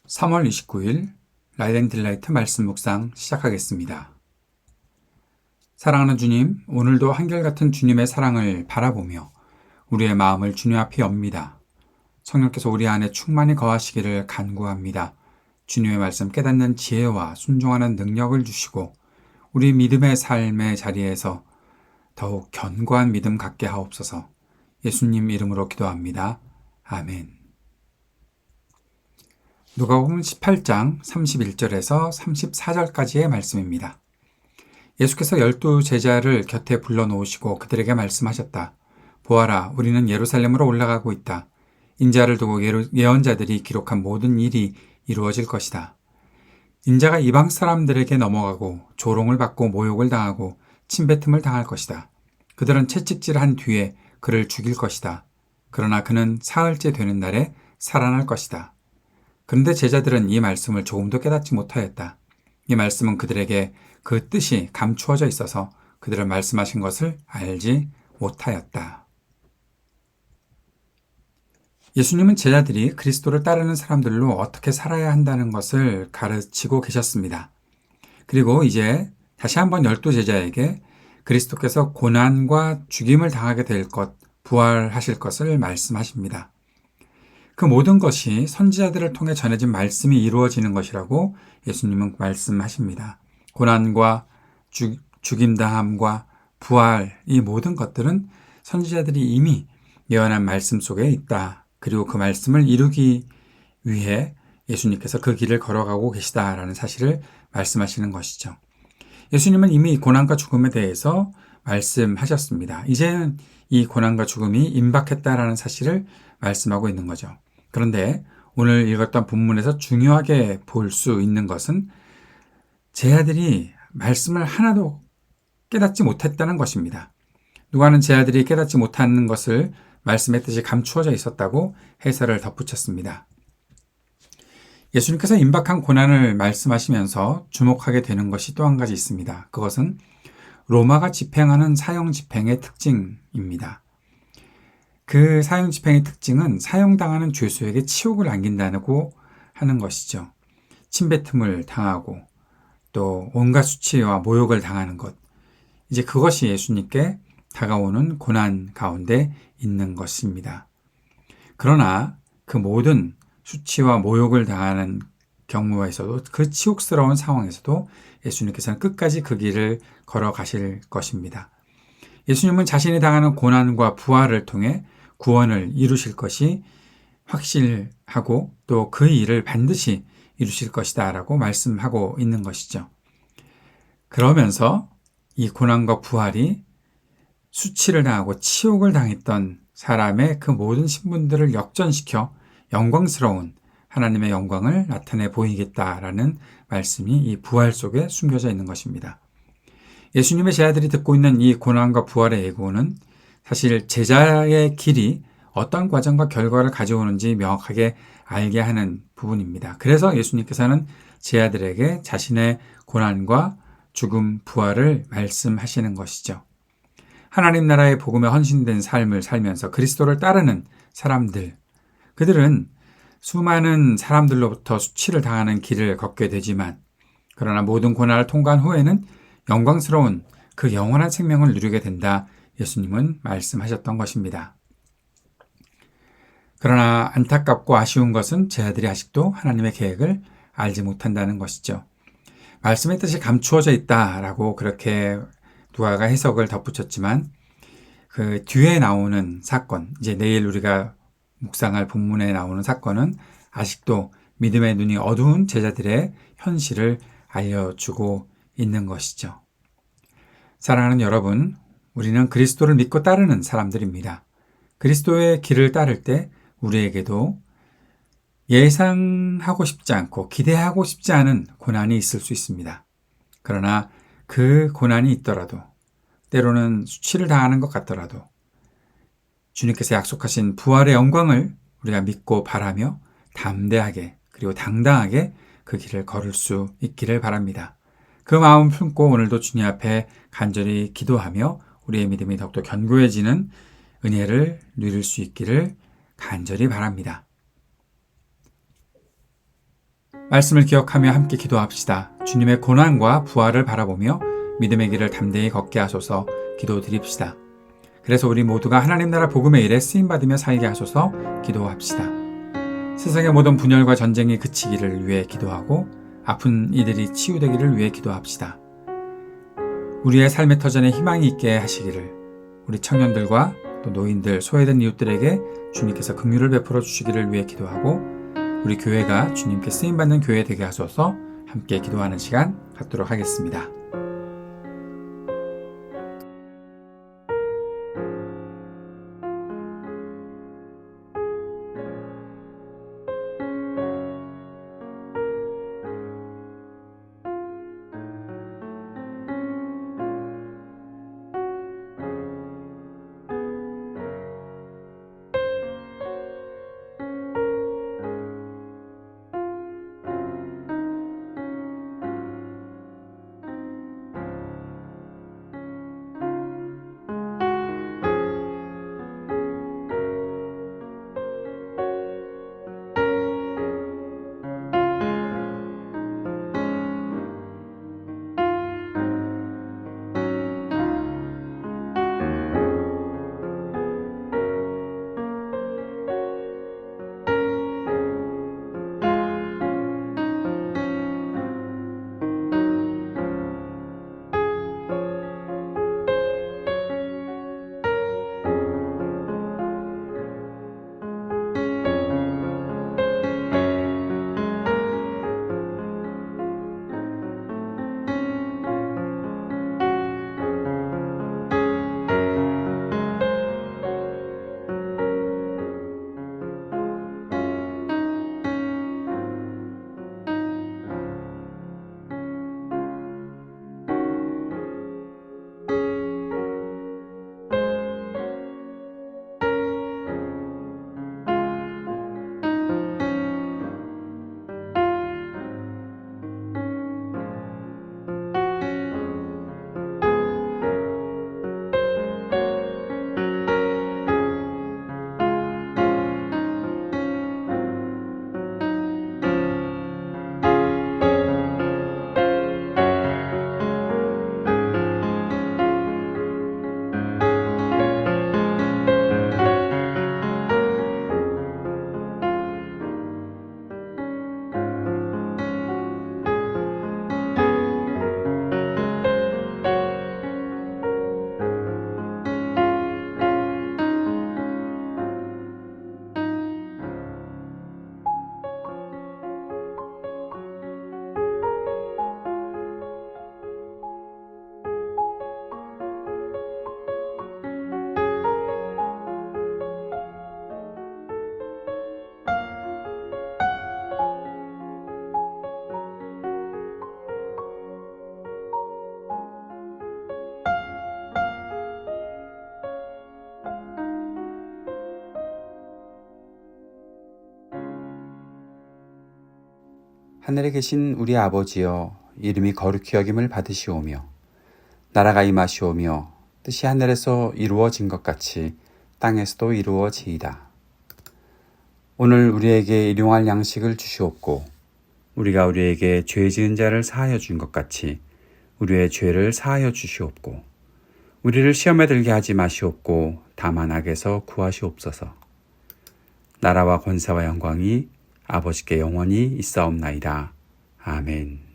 3월 29일 라이트 말씀 묵상 시작하겠습니다. 사랑하는 주님, 오늘도 한결같은 주님의 사랑을 바라보며 우리의 마음을 주님 앞에 엽니다. 성령께서 우리 안에 충만히 거하시기를 간구합니다. 주님의 말씀 깨닫는 지혜와 순종하는 능력을 주시고 우리 믿음의 삶의 자리에서 더욱 견고한 믿음 갖게 하옵소서. 예수님 이름으로 기도합니다. 아멘. 누가복음 18장 31절에서 34절까지의 말씀입니다. 예수께서 12 제자를 곁에 불러놓으시고 그들에게 말씀하셨다. 보아라, 우리는 예루살렘으로 올라가고 있다. 인자를 두고 예언자들이 기록한 모든 일이 이루어질 것이다. 인자가 이방 사람들에게 넘어가고 조롱을 받고 모욕을 당하고 침뱉음을 당할 것이다. 그들은 채찍질한 뒤에 그를 죽일 것이다. 그러나 그는 사흘째 되는 날에 살아날 것이다. 그런데 제자들은 이 말씀을 조금도 깨닫지 못하였다. 이 말씀은 그들에게 그 뜻이 감추어져 있어서 그들은 말씀하신 것을 알지 못하였다. 예수님은 제자들이 그리스도를 따르는 사람들로 어떻게 살아야 한다는 것을 가르치고 계셨습니다. 그리고 이제 다시 한번 12 제자에게 그리스도께서 고난과 죽임을 당하게 될 것, 부활하실 것을 말씀하십니다. 그 모든 것이 선지자들을 통해 전해진 말씀이 이루어지는 것이라고 예수님은 말씀하십니다. 고난과 죽임당함과 부활, 이 모든 것들은 선지자들이 이미 예언한 말씀 속에 있다. 그리고 그 말씀을 이루기 위해 예수님께서 그 길을 걸어가고 계시다라는 사실을 말씀하시는 것이죠. 예수님은 이미 고난과 죽음에 대해서 말씀하셨습니다. 이제는 이 고난과 죽음이 임박했다라는 사실을 말씀하고 있는 거죠. 그런데 오늘 읽었던 본문에서 중요하게 볼 수 있는 것은 제자들이 말씀을 하나도 깨닫지 못했다는 것입니다. 누가는 제자들이 깨닫지 못하는 것을 말씀의 뜻이 감추어져 있었다고 해설을 덧붙였습니다. 예수님께서 임박한 고난을 말씀하시면서 주목하게 되는 것이 또 한 가지 있습니다. 그것은 로마가 집행하는 사형 집행의 특징입니다. 그 사형 집행의 특징은 사형당하는 죄수에게 치욕을 안긴다고 하는 것이죠. 침뱉음을 당하고 또 온갖 수치와 모욕을 당하는 것. 이제 그것이 예수님께 다가오는 고난 가운데 있는 것입니다. 그러나 그 모든 수치와 모욕을 당하는 경우에서도 그 치욕스러운 상황에서도 예수님께서는 끝까지 그 길을 걸어가실 것입니다. 예수님은 자신이 당하는 고난과 부활을 통해 구원을 이루실 것이 확실하고 또 그 일을 반드시 이루실 것이다 라고 말씀하고 있는 것이죠. 그러면서 이 고난과 부활이 수치를 당하고 치욕을 당했던 사람의 그 모든 신분들을 역전시켜 영광스러운 하나님의 영광을 나타내 보이겠다라는 말씀이 이 부활 속에 숨겨져 있는 것입니다. 예수님의 제자들이 듣고 있는 이 고난과 부활의 예고는 사실 제자의 길이 어떤 과정과 결과를 가져오는지 명확하게 알게 하는 부분입니다. 그래서 예수님께서는 제자들에게 자신의 고난과 죽음, 부활을 말씀하시는 것이죠. 하나님 나라의 복음에 헌신된 삶을 살면서 그리스도를 따르는 사람들, 그들은 수많은 사람들로부터 수치를 당하는 길을 걷게 되지만 그러나 모든 고난을 통과한 후에는 영광스러운 그 영원한 생명을 누리게 된다. 예수님은 말씀하셨던 것입니다. 그러나 안타깝고 아쉬운 것은 제자들이 아직도 하나님의 계획을 알지 못한다는 것이죠. 말씀의 뜻이 감추어져 있다라고 그렇게 누가가 해석을 덧붙였지만 그 뒤에 나오는 사건, 이제 내일 우리가 묵상할 본문에 나오는 사건은 아직도 믿음의 눈이 어두운 제자들의 현실을 알려주고 있는 것이죠. 사랑하는 여러분, 우리는 그리스도를 믿고 따르는 사람들입니다. 그리스도의 길을 따를 때 우리에게도 예상하고 싶지 않고 기대하고 싶지 않은 고난이 있을 수 있습니다. 그러나 그 고난이 있더라도 때로는 수치를 당하는 것 같더라도 주님께서 약속하신 부활의 영광을 우리가 믿고 바라며 담대하게 그리고 당당하게 그 길을 걸을 수 있기를 바랍니다. 그 마음 품고 오늘도 주님 앞에 간절히 기도하며 우리의 믿음이 더욱더 견고해지는 은혜를 누릴 수 있기를 간절히 바랍니다. 말씀을 기억하며 함께 기도합시다. 주님의 고난과 부활을 바라보며 믿음의 길을 담대히 걷게 하소서. 기도드립시다. 그래서 우리 모두가 하나님 나라 복음의 일에 쓰임받으며 살게 하소서. 기도합시다. 세상의 모든 분열과 전쟁이 그치기를 위해 기도하고 아픈 이들이 치유되기를 위해 기도합시다. 우리의 삶의 터전에 희망이 있게 하시기를, 우리 청년들과 또 노인들, 소외된 이웃들에게 주님께서 긍휼을 베풀어 주시기를 위해 기도하고, 우리 교회가 주님께 쓰임받는 교회 되게 하소서. 함께 기도하는 시간 갖도록 하겠습니다. 하늘에 계신 우리 아버지여, 이름이 거룩히 여김을 받으시오며 나라가 임하시오며 뜻이 하늘에서 이루어진 것 같이 땅에서도 이루어지이다. 오늘 우리에게 일용할 양식을 주시옵고 우리가 우리에게 죄 지은 자를 사하여 준 것 같이 우리의 죄를 사하여 주시옵고 우리를 시험에 들게 하지 마시옵고 다만 악에서 구하시옵소서. 나라와 권세와 영광이 아버지께 영원히 있사옵나이다. 아멘.